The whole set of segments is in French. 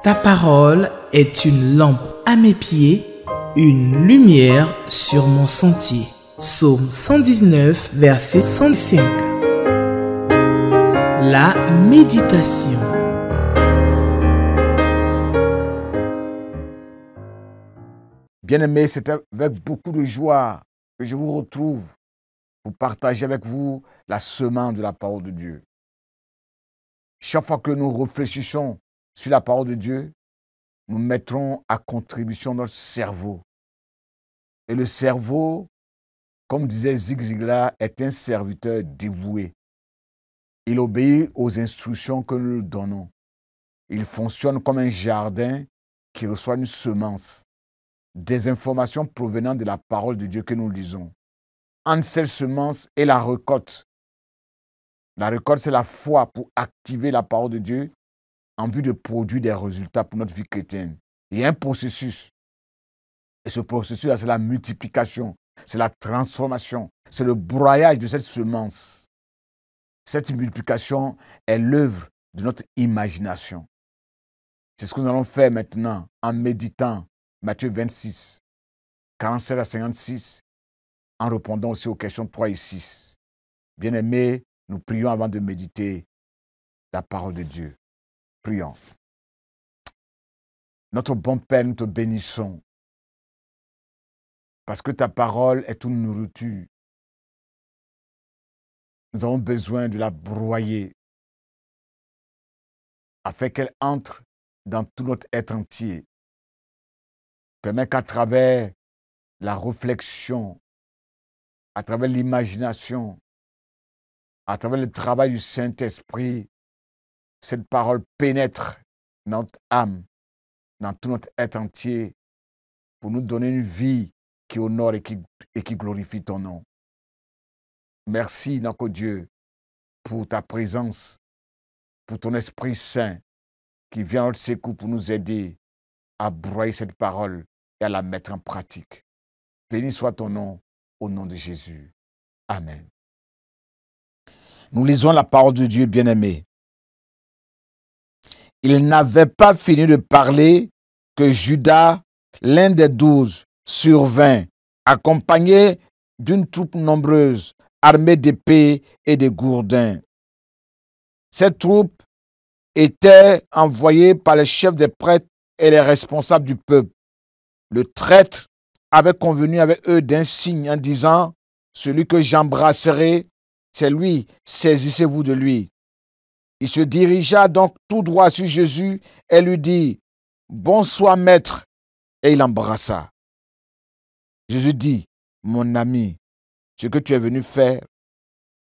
Ta parole est une lampe à mes pieds, une lumière sur mon sentier. Psaume 119, verset 105. La méditation. Bien-aimés, c'est avec beaucoup de joie que je vous retrouve pour partager avec vous la semence de la parole de Dieu. Chaque fois que nous réfléchissons sur la parole de Dieu, nous mettrons à contribution notre cerveau. Et le cerveau, comme disait Zig Ziglar, est un serviteur dévoué. Il obéit aux instructions que nous lui donnons. Il fonctionne comme un jardin qui reçoit une semence, des informations provenant de la parole de Dieu que nous lisons. Entre cette semence et la récolte. La récolte, c'est la foi pour activer la parole de Dieu en vue de produire des résultats pour notre vie chrétienne. Il y a un processus. Et ce processus-là, c'est la multiplication, c'est la transformation, c'est le broyage de cette semence. Cette multiplication est l'œuvre de notre imagination. C'est ce que nous allons faire maintenant en méditant Matthieu 26, 47 à 56, en répondant aussi aux questions 3 et 6. Bien-aimés, nous prions avant de méditer la parole de Dieu. Prions. Notre bon Père, nous te bénissons parce que ta parole est une nourriture. Nous avons besoin de la broyer afin qu'elle entre dans tout notre être entier. Permet qu'à travers la réflexion, à travers l'imagination, à travers le travail du Saint-Esprit, cette parole pénètre notre âme, dans tout notre être entier, pour nous donner une vie qui honore et qui glorifie ton nom. Merci, notre Dieu, pour ta présence, pour ton Esprit Saint qui vient à notre secours pour nous aider à broyer cette parole et à la mettre en pratique. Béni soit ton nom, au nom de Jésus. Amen. Nous lisons la parole de Dieu, bien-aimé. Il n'avait pas fini de parler que Judas, l'un des 12, survint, accompagné d'une troupe nombreuse, armée d'épées et de gourdins. Cette troupe était envoyée par les chefs des prêtres et les responsables du peuple. Le traître avait convenu avec eux d'un signe en disant « Celui que j'embrasserai, c'est lui, saisissez-vous de lui. » Il se dirigea donc tout droit sur Jésus et lui dit « Bonsoir, maître !» et il l'embrassa. Jésus dit « Mon ami, ce que tu es venu faire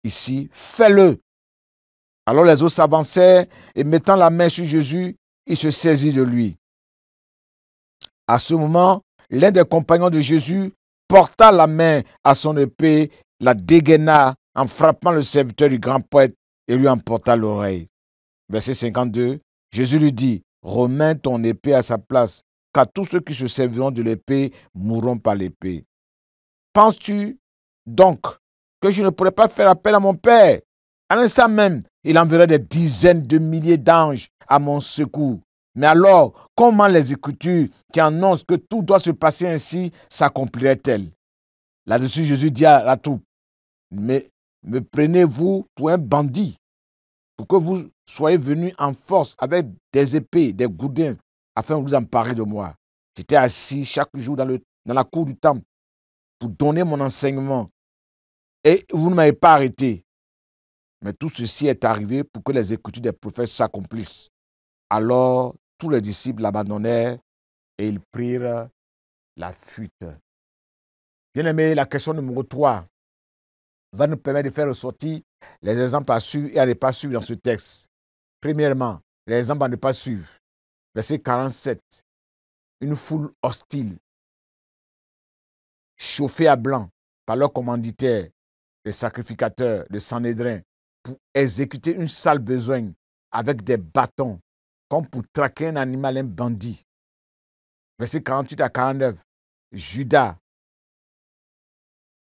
ici, fais-le. » Alors les autres s'avancèrent et mettant la main sur Jésus, il se saisit de lui. À ce moment, l'un des compagnons de Jésus porta la main à son épée, la dégaina en frappant le serviteur du grand prêtre et lui emporta l'oreille. Verset 52, Jésus lui dit, « Remets ton épée à sa place, car tous ceux qui se serviront de l'épée mourront par l'épée. Penses-tu donc que je ne pourrais pas faire appel à mon Père? À l'instant même, il enverrait des dizaines de milliers d'anges à mon secours. Mais alors, comment les Écritures qui annoncent que tout doit se passer ainsi s'accompliraient-elles? » Là-dessus, Jésus dit à la troupe, « Mais me prenez-vous pour un bandit, pour que vous soyez venus en force avec des épées, des gourdins, afin de vous emparer de moi. J'étais assis chaque jour dans la cour du temple pour donner mon enseignement, et vous ne m'avez pas arrêté. Mais tout ceci est arrivé pour que les Écritures des prophètes s'accomplissent. » Alors, tous les disciples l'abandonnèrent et ils prirent la fuite. Bien-aimé, la question numéro 3 va nous permettre de faire ressortir les exemples à suivre et à ne pas suivre dans ce texte. Premièrement, les exemples à ne pas suivre. Verset 47. Une foule hostile, chauffée à blanc par leurs commanditaires, les sacrificateurs, les Sanhédrin, pour exécuter une sale besogne avec des bâtons, comme pour traquer un animal, un bandit. Verset 48 à 49. Judas,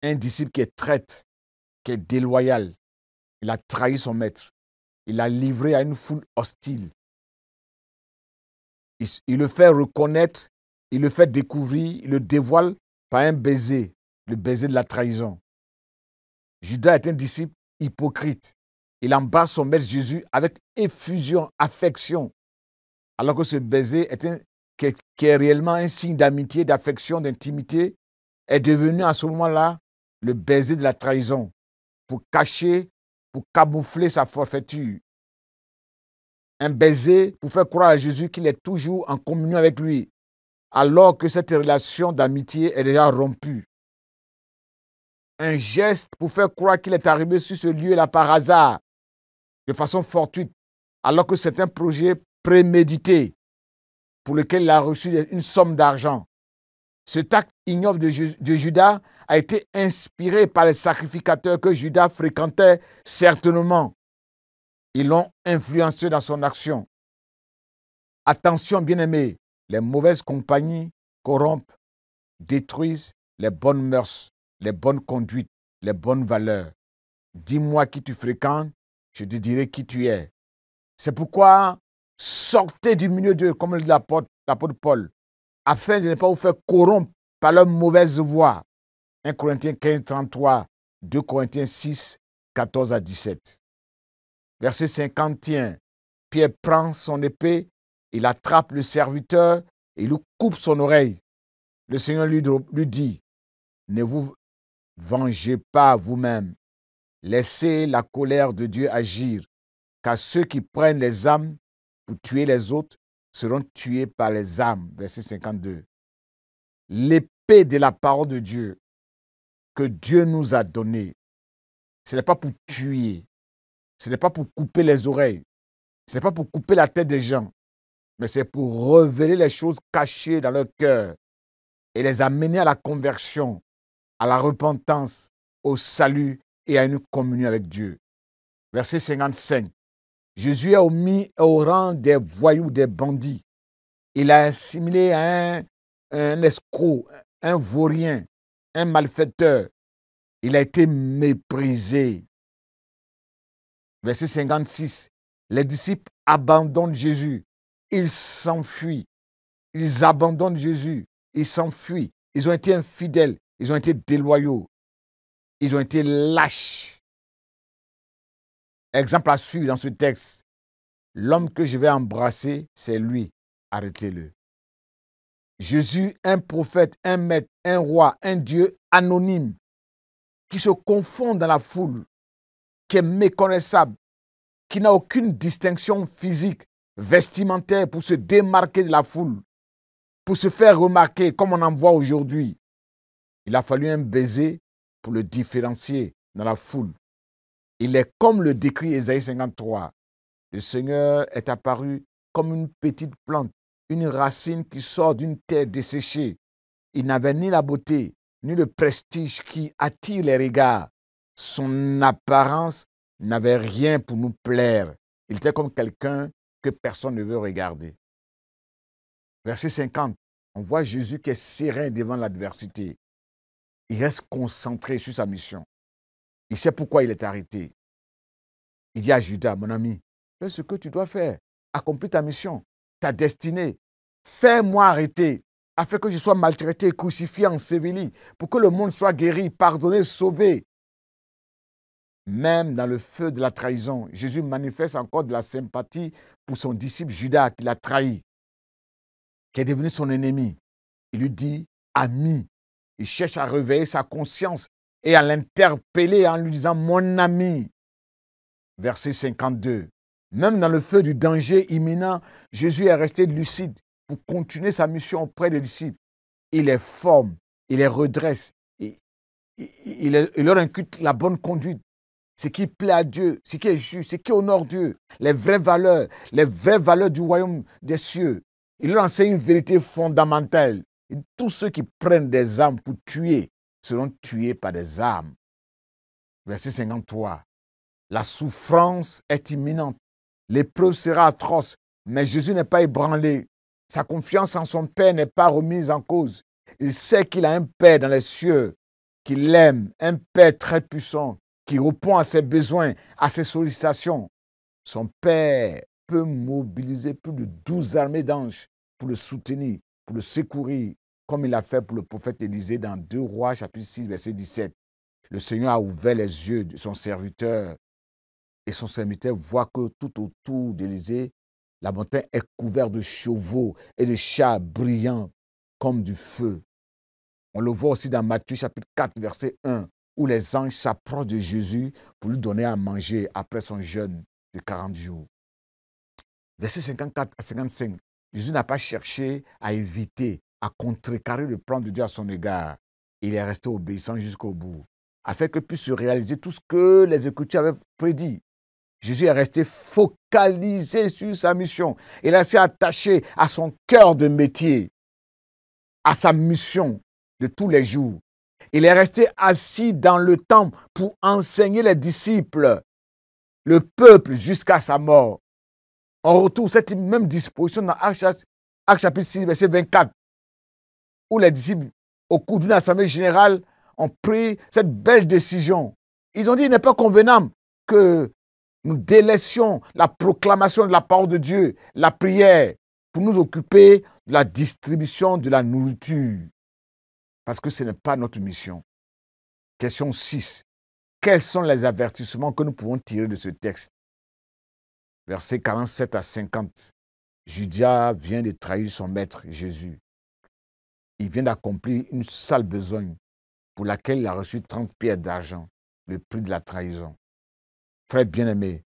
un disciple qui est traître, qui est déloyal, il a trahi son maître. Il l'a livré à une foule hostile. Il le fait reconnaître, il le fait découvrir, il le dévoile par un baiser, le baiser de la trahison. Judas est un disciple hypocrite. Il embrasse son maître Jésus avec effusion, affection, alors que ce baiser qui est réellement un signe d'amitié, d'affection, d'intimité, est devenu à ce moment-là le baiser de la trahison pour cacher, pour camoufler sa forfaiture. Un baiser pour faire croire à Jésus qu'il est toujours en communion avec lui, alors que cette relation d'amitié est déjà rompue. Un geste pour faire croire qu'il est arrivé sur ce lieu-là par hasard, de façon fortuite, alors que c'est un projet prémédité pour lequel il a reçu une somme d'argent. Cet acte ignoble de Judas a été inspiré par les sacrificateurs que Judas fréquentait certainement. Ils l'ont influencé dans son action. Attention, bien-aimés, les mauvaises compagnies corrompent, détruisent les bonnes mœurs, les bonnes conduites, les bonnes valeurs. Dis-moi qui tu fréquentes, je te dirai qui tu es. C'est pourquoi sortez du milieu d'eux, comme le dit l'apôtre Paul, afin de ne pas vous faire corrompre par leur mauvaise voie. 1 Corinthiens 15, 33, 2 Corinthiens 6, 14 à 17. Verset 51. Pierre prend son épée, il attrape le serviteur et lui coupe son oreille. Le Seigneur lui dit, ne vous vengez pas vous-même. Laissez la colère de Dieu agir, car ceux qui prennent les armes pour tuer les autres seront tués par les armes. Verset 52. L'épée de la parole de Dieu que Dieu nous a donnée, ce n'est pas pour tuer, ce n'est pas pour couper les oreilles, ce n'est pas pour couper la tête des gens, mais c'est pour révéler les choses cachées dans leur cœur et les amener à la conversion, à la repentance, au salut et à une communion avec Dieu. Verset 55. Jésus est mis au rang des voyous, des bandits. Il a assimilé à un escroc, un vaurien, un malfaiteur. Il a été méprisé. Verset 56. Les disciples abandonnent Jésus. Ils s'enfuient. Ils abandonnent Jésus. Ils s'enfuient. Ils ont été infidèles. Ils ont été déloyaux. Ils ont été lâches. Exemple à suivre dans ce texte. L'homme que je vais embrasser, c'est lui. Arrêtez-le. Jésus, un prophète, un maître, un roi, un Dieu anonyme, qui se confond dans la foule, qui est méconnaissable, qui n'a aucune distinction physique, vestimentaire pour se démarquer de la foule, pour se faire remarquer comme on en voit aujourd'hui. Il a fallu un baiser pour le différencier dans la foule. Il est comme le décrit Ésaïe 53. Le Seigneur est apparu comme une petite plante, une racine qui sort d'une terre desséchée. Il n'avait ni la beauté, ni le prestige qui attire les regards. Son apparence n'avait rien pour nous plaire. Il était comme quelqu'un que personne ne veut regarder. Verset 50, on voit Jésus qui est serein devant l'adversité. Il reste concentré sur sa mission. Il sait pourquoi il est arrêté. Il dit à Judas, mon ami, fais ce que tu dois faire. Accomplis ta mission, ta destinée. Fais-moi arrêter, afin que je sois maltraité, crucifié, enseveli, pour que le monde soit guéri, pardonné, sauvé. Même dans le feu de la trahison, Jésus manifeste encore de la sympathie pour son disciple Judas qui l'a trahi, qui est devenu son ennemi. Il lui dit, ami. Il cherche à réveiller sa conscience et à l'interpeller en lui disant, mon ami. Verset 52. Même dans le feu du danger imminent, Jésus est resté lucide pour continuer sa mission auprès des disciples. Il les forme, il les redresse, il leur inculque la bonne conduite, ce qui plaît à Dieu, ce qui est juste, ce qui honore Dieu, les vraies valeurs du royaume des cieux. Il leur enseigne une vérité fondamentale. Et tous ceux qui prennent des armes pour tuer seront tués par des armes. Verset 53. La souffrance est imminente. L'épreuve sera atroce, mais Jésus n'est pas ébranlé. Sa confiance en son Père n'est pas remise en cause. Il sait qu'il a un Père dans les cieux, qu'il l'aime, un Père très puissant, qui répond à ses besoins, à ses sollicitations. Son Père peut mobiliser plus de 12 armées d'anges pour le soutenir, pour le secourir, comme il a fait pour le prophète Élisée dans 2 Rois, chapitre 6, verset 17. Le Seigneur a ouvert les yeux de son serviteur et son serviteur voit que tout autour d'Élisée, la montagne est couverte de chevaux et de chars brillants comme du feu. On le voit aussi dans Matthieu chapitre 4, verset 1, où les anges s'approchent de Jésus pour lui donner à manger après son jeûne de 40 jours. Verset 54 à 55, Jésus n'a pas cherché à éviter, à contrecarrer le plan de Dieu à son égard. Il est resté obéissant jusqu'au bout, afin que puisse se réaliser tout ce que les Écritures avaient prédit. Jésus est resté focalisé sur sa mission. Il est resté attaché à son cœur de métier, à sa mission de tous les jours. Il est resté assis dans le temple pour enseigner les disciples, le peuple jusqu'à sa mort. On retrouve cette même disposition dans Actes chapitre 6, verset 24, où les disciples, au cours d'une assemblée générale, ont pris cette belle décision. Ils ont dit, il n'est pas convenable que nous délaissions la proclamation de la parole de Dieu, la prière, pour nous occuper de la distribution de la nourriture. Parce que ce n'est pas notre mission. Question 6. Quels sont les avertissements que nous pouvons tirer de ce texte? Versets 47 à 50. Judas vient de trahir son maître Jésus. Il vient d'accomplir une sale besogne pour laquelle il a reçu 30 pièces d'argent, le prix de la trahison. Frères bien-aimés,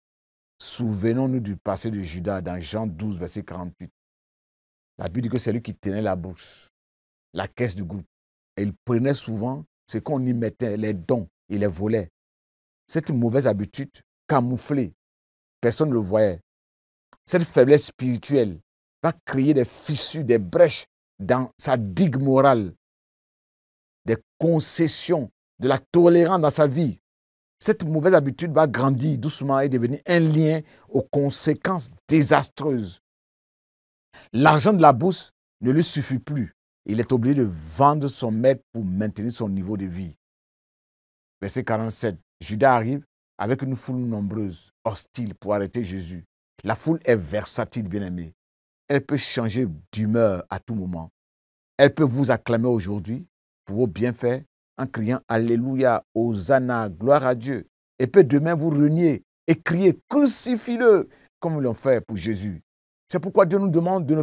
souvenons-nous du passé de Judas dans Jean 12, verset 48. La Bible dit que c'est lui qui tenait la bourse, la caisse du groupe. Et il prenait souvent ce qu'on y mettait, les dons, il les volait. Cette mauvaise habitude, camouflée, personne ne le voyait. Cette faiblesse spirituelle va créer des fissures, des brèches dans sa digue morale, des concessions, de la tolérance dans sa vie. Cette mauvaise habitude va grandir doucement et devenir un lien aux conséquences désastreuses. L'argent de la bourse ne lui suffit plus. Il est obligé de vendre son maître pour maintenir son niveau de vie. Verset 47. Judas arrive avec une foule nombreuse, hostile, pour arrêter Jésus. La foule est versatile, bien-aimée. Elle peut changer d'humeur à tout moment. Elle peut vous acclamer aujourd'hui pour vos bienfaits en criant Alléluia, Hosanna, gloire à Dieu. Et peut demain vous renier et crier crucifie-le, comme ils l'ont fait pour Jésus. C'est pourquoi Dieu nous demande de ne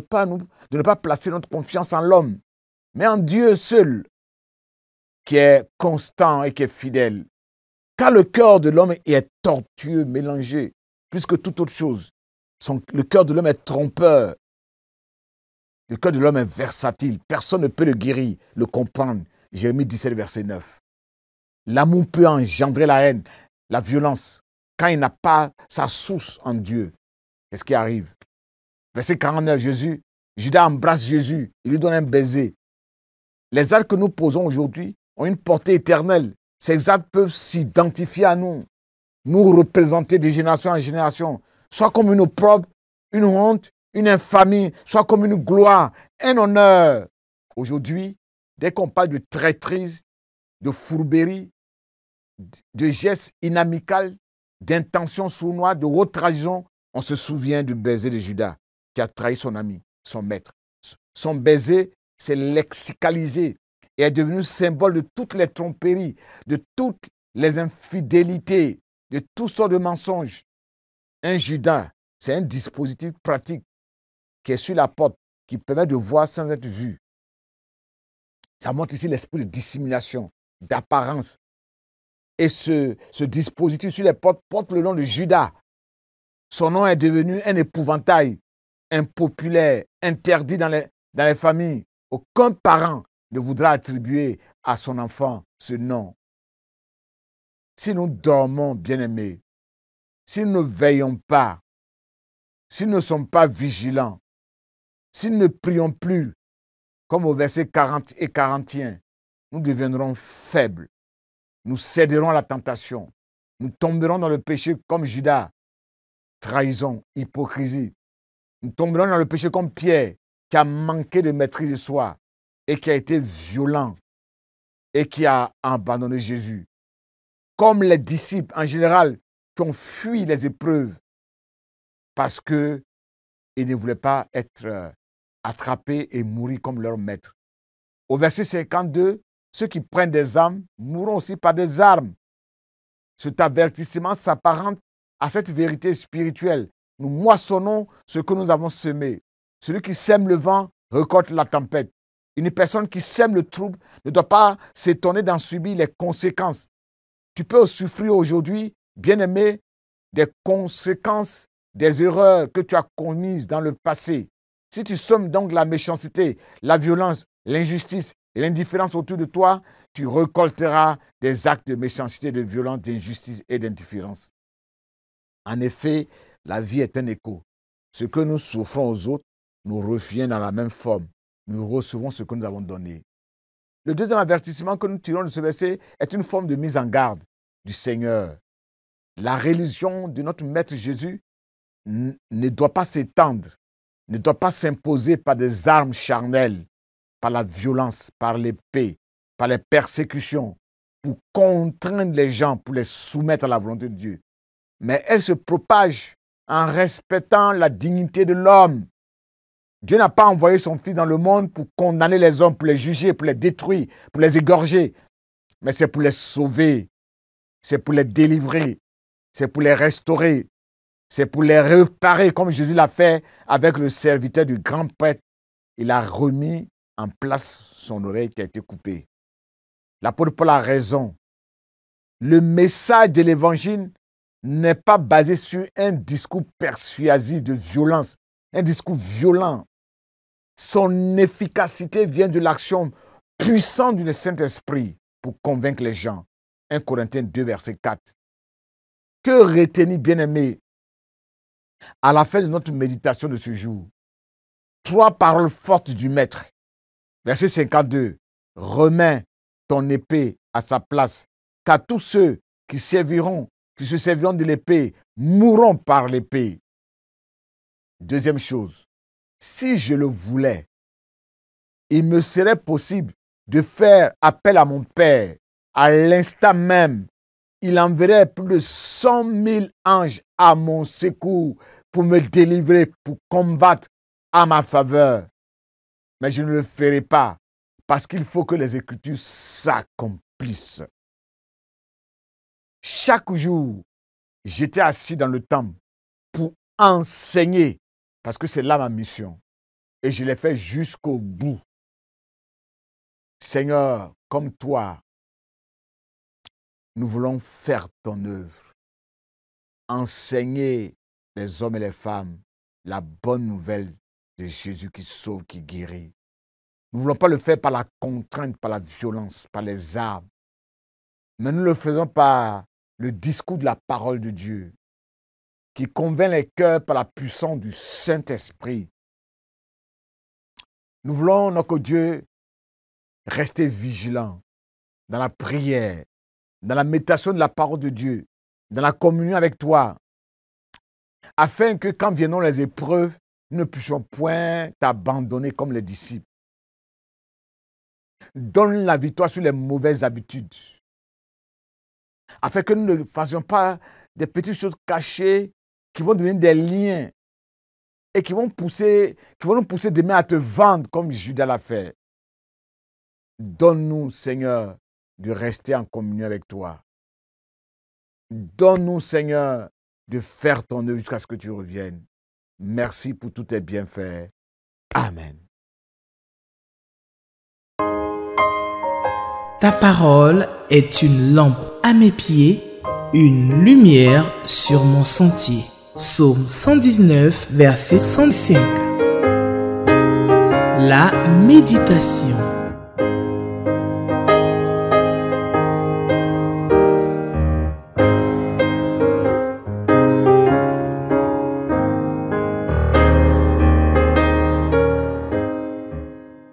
pas placer notre confiance en l'homme, mais en Dieu seul, qui est constant et qui est fidèle. Car le cœur de l'homme est tortueux, mélangé, plus que toute autre chose. Le cœur de l'homme est trompeur. Le cœur de l'homme est versatile. Personne ne peut le guérir, le comprendre. Jérémie 17, verset 9. L'amour peut engendrer la haine, la violence, quand il n'a pas sa source en Dieu. Qu'est-ce qui arrive? Verset 49, Judas embrasse Jésus, il lui donne un baiser. Les actes que nous posons aujourd'hui ont une portée éternelle. Ces actes peuvent s'identifier à nous, nous représenter de génération en génération, soit comme une opprobre, une honte, une infamie, soit comme une gloire, un honneur. Aujourd'hui, dès qu'on parle de traîtrise, de fourberie, de gestes inamicaux, d'intentions sournoises, de haute trahison, on se souvient du baiser de Judas qui a trahi son ami, son maître. Son baiser s'est lexicalisé et est devenu symbole de toutes les tromperies, de toutes les infidélités, de toutes sortes de mensonges. Un Judas, c'est un dispositif pratique qui est sur la porte, qui permet de voir sans être vu. Ça montre ici l'esprit de dissimulation, d'apparence. Et ce dispositif sur les portes porte le nom de Judas. Son nom est devenu un épouvantail, impopulaire, interdit dans les familles. Aucun parent ne voudra attribuer à son enfant ce nom. Si nous dormons, bien-aimés, si nous ne veillons pas, si nous ne sommes pas vigilants, si nous ne prions plus, comme au verset 40 et 41, nous deviendrons faibles. Nous céderons à la tentation. Nous tomberons dans le péché comme Judas. Trahison, hypocrisie. Nous tomberons dans le péché comme Pierre, qui a manqué de maîtrise de soi et qui a été violent et qui a abandonné Jésus. Comme les disciples en général qui ont fui les épreuves parce qu'ils ne voulaient pas être attraper et mourir comme leur maître. Au verset 52, ceux qui prennent des armes mourront aussi par des armes. Cet avertissement s'apparente à cette vérité spirituelle. Nous moissonnons ce que nous avons semé. Celui qui sème le vent récolte la tempête. Une personne qui sème le trouble ne doit pas s'étonner d'en subir les conséquences. Tu peux souffrir aujourd'hui, bien-aimé, des conséquences des erreurs que tu as commises dans le passé. Si tu sèmes donc la méchanceté, la violence, l'injustice, l'indifférence autour de toi, tu récolteras des actes de méchanceté, de violence, d'injustice et d'indifférence. En effet, la vie est un écho. Ce que nous souffrons aux autres nous revient dans la même forme. Nous recevons ce que nous avons donné. Le deuxième avertissement que nous tirons de ce verset est une forme de mise en garde du Seigneur. La religion de notre Maître Jésus ne doit pas s'étendre, ne doit pas s'imposer par des armes charnelles, par la violence, par l'épée, par les persécutions, pour contraindre les gens, pour les soumettre à la volonté de Dieu. Mais elle se propage en respectant la dignité de l'homme. Dieu n'a pas envoyé son Fils dans le monde pour condamner les hommes, pour les juger, pour les détruire, pour les égorger. Mais c'est pour les sauver, c'est pour les délivrer, c'est pour les restaurer, c'est pour les réparer, comme Jésus l'a fait avec le serviteur du grand prêtre. Il a remis en place son oreille qui a été coupée. L'apôtre Paul a raison. Le message de l'évangile n'est pas basé sur un discours persuasif de violence, un discours violent. Son efficacité vient de l'action puissante du Saint-Esprit pour convaincre les gens. 1 Corinthiens 2, verset 4. Que retenir, bien-aimé, à la fin de notre méditation de ce jour? 3 paroles fortes du Maître. Verset 52. Remets ton épée à sa place, car tous ceux qui se serviront de l'épée mourront par l'épée. Deuxième chose, si je le voulais, il me serait possible de faire appel à mon Père. À l'instant même, il enverrait plus de 100 000 anges à mon secours pour me délivrer, pour combattre à ma faveur. Mais je ne le ferai pas parce qu'il faut que les Écritures s'accomplissent. Chaque jour, j'étais assis dans le temple pour enseigner parce que c'est là ma mission. Et je l'ai fait jusqu'au bout. Seigneur, comme toi, nous voulons faire ton œuvre. Enseigner les hommes et les femmes la bonne nouvelle de Jésus qui sauve, qui guérit. Nous ne voulons pas le faire par la contrainte, par la violence, par les armes. Mais nous le faisons par le discours de la parole de Dieu qui convainc les cœurs par la puissance du Saint-Esprit. Nous voulons, notre Dieu, rester vigilants dans la prière, dans la méditation de la parole de Dieu, dans la communion avec toi, afin que quand viendront les épreuves, nous ne puissions point t'abandonner comme les disciples. Donne la victoire sur les mauvaises habitudes, afin que nous ne fassions pas des petites choses cachées qui vont devenir des liens et qui vont nous pousser demain à te vendre comme Judas l'a fait. Donne-nous, Seigneur, de rester en communion avec toi. Donne-nous, Seigneur, de faire ton œuvre jusqu'à ce que tu reviennes. Merci pour tous tes bienfaits. Amen. Ta parole est une lampe à mes pieds, une lumière sur mon sentier. Psaume 119, verset 105. La méditation.